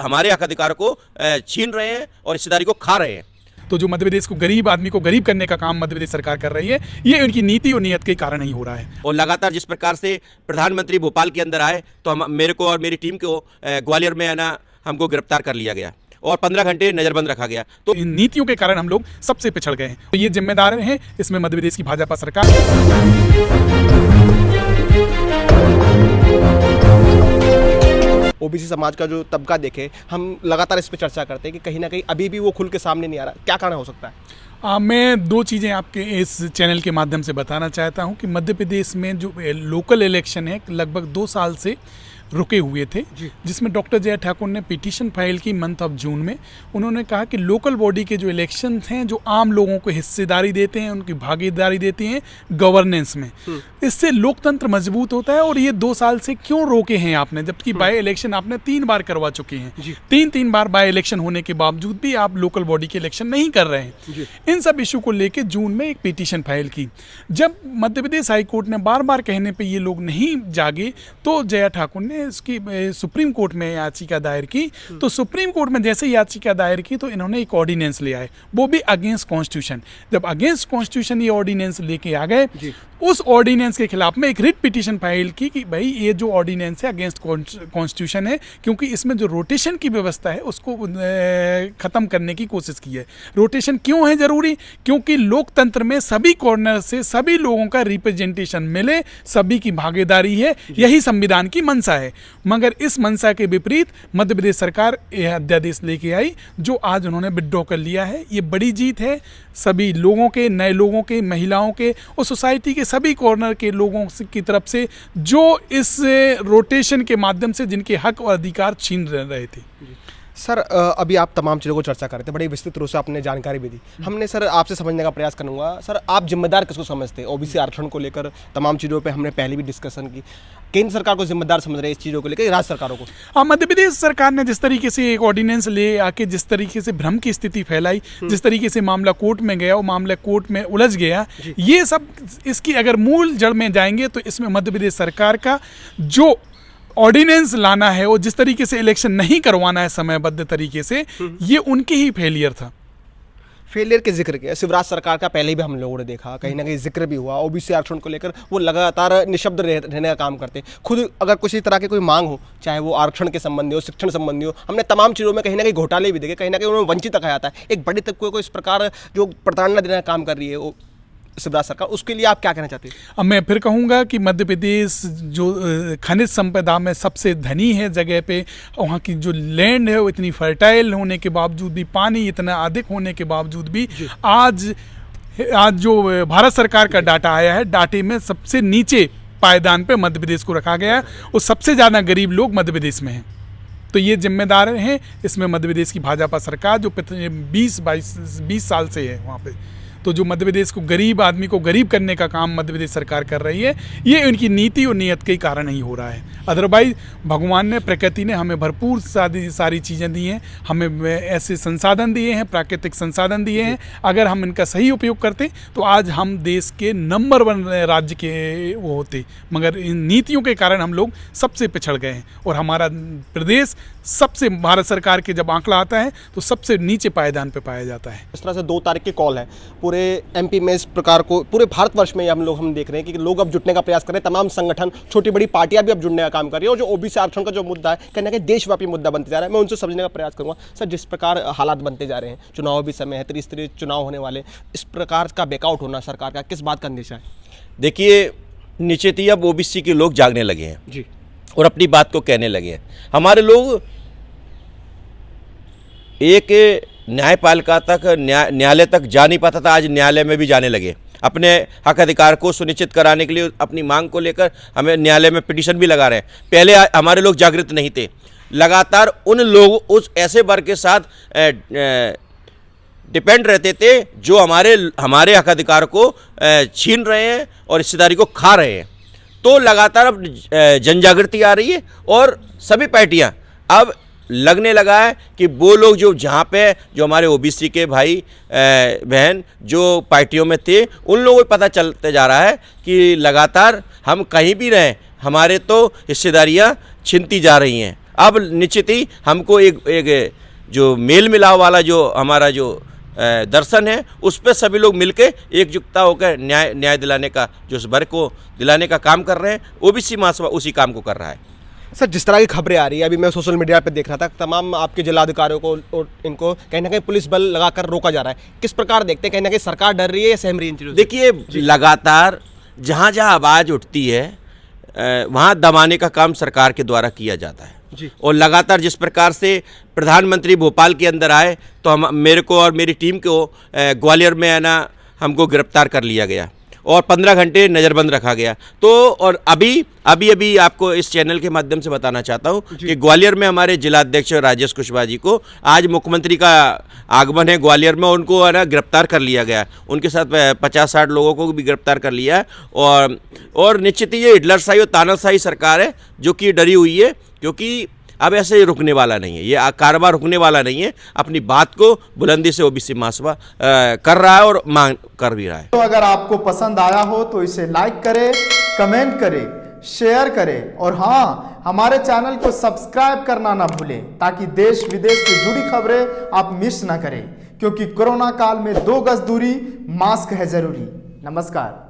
हमारे हक अधिकार को छीन रहे हैं और हिस्सेदारी को खा रहे हैं। तो जो मध्य प्रदेश को गरीब आदमी को गरीब करने का काम मध्य प्रदेश सरकार कर रही है, ये उनकी नीति और नीयत के कारण ही हो रहा है। और लगातार जिस प्रकार से प्रधानमंत्री भोपाल के अंदर आए तो मेरे को और मेरी टीम को ग्वालियर में आना हमको गिरफ्तार कर लिया गया और 15 घंटे नजरबंद रखा गया। तो इन नीतियों के कारण हम लोग सबसे पिछड़ गए हैं। तो ये जिम्मेदार हैं इसमें मध्य प्रदेश की भाजपा सरकार। ओबीसी समाज का जो तबका देखे, हम लगातार इस पर चर्चा करते हैं कि कहीं ना कहीं अभी भी वो खुल के सामने नहीं आ रहा, क्या कारण हो सकता है? मैं दो चीज़ें आपके इस चैनल के माध्यम से बताना चाहता हूं कि मध्य प्रदेश में जो लोकल इलेक्शन है लगभग 2 साल से रुके हुए थे, जिसमें डॉक्टर जय ठाकुर ने पिटीशन फाइल की मंथ ऑफ जून में। उन्होंने कहा कि लोकल बॉडी के जो इलेक्शन हैं जो आम लोगों को हिस्सेदारी देते हैं, उनकी भागीदारी देती हैं गवर्नेंस में, इससे लोकतंत्र मजबूत होता है। और ये 2 साल से क्यों रोके हैं आपने, जबकि बाय इलेक्शन आपने 3 बार करवा चुके हैं, 3 बार बाय इलेक्शन होने के बावजूद भी आप लोकल बॉडी के इलेक्शन नहीं कर रहे हैं। इन सब इशू को लेकर जून में एक पिटीशन फाइल की। जब मध्य प्रदेश हाईकोर्ट ने बार बार कहने पर ये लोग नहीं जागे तो जया ठाकुर ने इसकी सुप्रीम कोर्ट में याचिका दायर की। तो सुप्रीम कोर्ट में जैसे याचिका दायर की तो इन्होंने एक ऑर्डिनेंस ले आए, वो भी अगेंस्ट कॉन्स्टिट्यूशन। जब अगेंस्ट कॉन्स्टिट्यूशन ये ऑर्डिनेंस लेके आ गए, उस ऑर्डिनेंस के खिलाफ में एक रिट पिटीशन फाइल की कि भाई ये जो ऑर्डिनेंस है अगेंस्ट कॉन्स्टिट्यूशन है, क्योंकि इसमें जो रोटेशन की व्यवस्था है उसको खत्म करने की कोशिश की है। रोटेशन क्यों है जरूरी? क्योंकि लोकतंत्र में सभी कॉर्नर से सभी लोगों का रिप्रेजेंटेशन मिले, सभी की भागीदारी है, यही संविधान की मंशा है। मगर इस मंशा के विपरीत मध्य प्रदेश सरकार यह अध्यादेश लेके आई जो आज उन्होंने विड्रॉ कर लिया है। ये बड़ी जीत है सभी लोगों के, नए लोगों के, महिलाओं के और सोसाइटी के सभी कॉर्नर के लोगों की तरफ से, जो इस रोटेशन के माध्यम से जिनके हक और अधिकार छीन रहे थे। सर, अभी आप तमाम चीज़ों को चर्चा कर रहे थे, बड़े विस्तृत रूप से आपने जानकारी भी दी। हमने सर आपसे समझने का प्रयास करूँगा, सर आप जिम्मेदार किसको समझते हैं? ओबीसी आरक्षण को लेकर तमाम चीज़ों पे हमने पहले भी डिस्कसन की। केंद्र सरकार को जिम्मेदार समझ रहे हैं इस चीज़ों को लेकर, राज्य सरकारों को? मध्य प्रदेश सरकार ने जिस तरीके से एक ऑर्डिनेंस ले आके जिस तरीके से भ्रम की स्थिति फैलाई, जिस तरीके से मामला कोर्ट में गया और मामला कोर्ट में उलझ गया, ये सब इसकी अगर मूल जड़ में जाएंगे तो इसमें मध्य प्रदेश सरकार का जो ऑर्डिनेंस लाना है और जिस तरीके से इलेक्शन नहीं करवाना है समयबद्ध तरीके से, ये उनके ही फेलियर था। फेलियर के जिक्र किया शिवराज सरकार का, पहले भी हम लोगों ने देखा, कहीं ना कहीं जिक्र भी हुआ। ओबीसी आरक्षण को लेकर वो लगातार निशब्द रहने का काम करते। खुद अगर किसी तरह की कोई मांग हो, चाहे वो आरक्षण के संबंधी हो, शिक्षण संबंधी हो, हमने तमाम चीज़ों में कहीं ना कहीं घोटाले भी देखे, कहीं ना कहीं उन्होंने वंचित रखा जाता है। एक बड़ी तबके को इस प्रकार जो प्रताड़ना देने का काम कर रही है वो शिवराज सरकार, उसके लिए आप क्या कहना चाहते हैं? अब मैं फिर कहूँगा कि मध्य प्रदेश जो खनिज संपदा में सबसे धनी है जगह पे, वहाँ की जो लैंड है वो इतनी फर्टाइल होने के बावजूद भी, पानी इतना अधिक होने के बावजूद भी, आज जो भारत सरकार का डाटा आया है, डाटे में सबसे नीचे पायदान पे मध्य प्रदेश को रखा गया है और सबसे ज़्यादा गरीब लोग मध्य प्रदेश में हैं। तो ये जिम्मेदार हैं इसमें मध्य प्रदेश की भाजपा सरकार जो 20 साल से है वहाँ पे। तो जो मध्य प्रदेश को गरीब आदमी को गरीब करने का काम मध्य प्रदेश सरकार कर रही है, ये उनकी नीति और नीयत के कारण ही हो रहा है। अदरवाइज भगवान ने, प्रकृति ने हमें भरपूर सारी चीज़ें दी हैं, हमें ऐसे संसाधन दिए हैं, प्राकृतिक संसाधन दिए हैं। अगर हम इनका सही उपयोग करते तो आज हम देश के नंबर 1 राज्य के वो होते, मगर इन नीतियों के कारण हम लोग सबसे पिछड़ गए हैं और हमारा प्रदेश सबसे, भारत सरकार के जब आंकड़ा आता है तो सबसे नीचे पायदान पे पाया जाता है। इस तरह से 2 तारीख की कॉल है, पूरे एमपी में इस प्रकार को पूरे भारतवर्ष में हम देख रहे हैं कि लोग अब जुटने का प्रयास कर रहे हैं, तमाम संगठन, छोटी बड़ी पार्टियां भी अब जुड़ने का काम कर रही है। और जो ओबीसी आरक्षण का जो मुद्दा है कहीं ना कहीं देशव्यापी मुद्दा बनते जा रहा है, मैं उनसे समझने का प्रयास करूँगा। सर, जिस प्रकार हालात बनते जा रहे हैं, चुनाव भी समय है, त्रिस्तरीय चुनाव होने वाले, इस प्रकार का बैकआउट होना सरकार का किस बात का अंदेशा है? देखिए, निश्चित ही अब ओबीसी के लोग जागने लगे हैं जी और अपनी बात को कहने लगे हैं। हमारे लोग एक न्यायपालिका तक, न्यायालय तक जा नहीं पाता था, आज न्यायालय में भी जाने लगे। अपने हक अधिकार को सुनिश्चित कराने के लिए अपनी मांग को लेकर हमें न्यायालय में पिटीशन भी लगा रहे हैं। पहले हमारे लोग जागृत नहीं थे, लगातार उन लोग उस ऐसे वर्ग के साथ डिपेंड रहते थे जो हमारे हक अधिकार को छीन रहे हैं और हिस्सेदारी को खा रहे हैं। तो लगातार अब जनजागृति आ रही है और सभी पार्टियां अब लगने लगा है कि वो लोग जो हमारे ओबीसी के भाई बहन जो पार्टियों में थे, उन लोगों को पता चलते जा रहा है कि लगातार हम कहीं भी रहें, हमारे तो हिस्सेदारियां छिनती जा रही हैं। अब निश्चित ही हमको एक जो मेल मिलाप वाला जो हमारा जो दर्शन है उस पर सभी लोग मिलके एकजुटता होकर न्याय दिलाने का, जो इस वर्ग को दिलाने का काम कर रहे हैं, ओबीसी महासभा उसी काम को कर रहा है। सर, जिस तरह की खबरें आ रही है, अभी मैं सोशल मीडिया पे देख रहा था, तमाम आपके जिलाधिकारियों को और इनको कहीं ना कहीं पुलिस बल लगाकर रोका जा रहा है, किस प्रकार देखते हैं? कहीं ना कहीं सरकार डर रही है या सहम रही है इन चीज़ों से? देखिए, लगातार जहाँ जहाँ आवाज़ उठती है वहाँ दबाने का काम सरकार के द्वारा किया जाता है जी। और लगातार जिस प्रकार से प्रधानमंत्री भोपाल के अंदर आए तो मेरे को और मेरी टीम को ग्वालियर में है ना हमको गिरफ्तार कर लिया गया और 15 घंटे नज़रबंद रखा गया। तो और अभी आपको इस चैनल के माध्यम से बताना चाहता हूं कि ग्वालियर में हमारे जिलाध्यक्ष राजेश कुशवाहा जी को आज मुख्यमंत्री का आगमन है ग्वालियर में, उनको है ना गिरफ्तार कर लिया गया। उनके साथ 50-60 लोगों को भी गिरफ्तार कर लिया है और निश्चित ही ये हिटलरशाही और तानाशाही सरकार है जो कि डरी हुई है, क्योंकि अब ऐसे ही रुकने वाला नहीं है, ये कारोबार रुकने वाला नहीं है। अपनी बात को बुलंदी से ओबीसी महासभा कर रहा है और मांग कर भी रहा है। तो अगर आपको पसंद आया हो तो इसे लाइक करें, कमेंट करें, शेयर करें और हाँ, हमारे चैनल को सब्सक्राइब करना ना भूलें ताकि देश विदेश से जुड़ी खबरें आप मिस ना करें, क्योंकि कोरोना काल में 2 गज दूरी, मास्क है जरूरी। नमस्कार।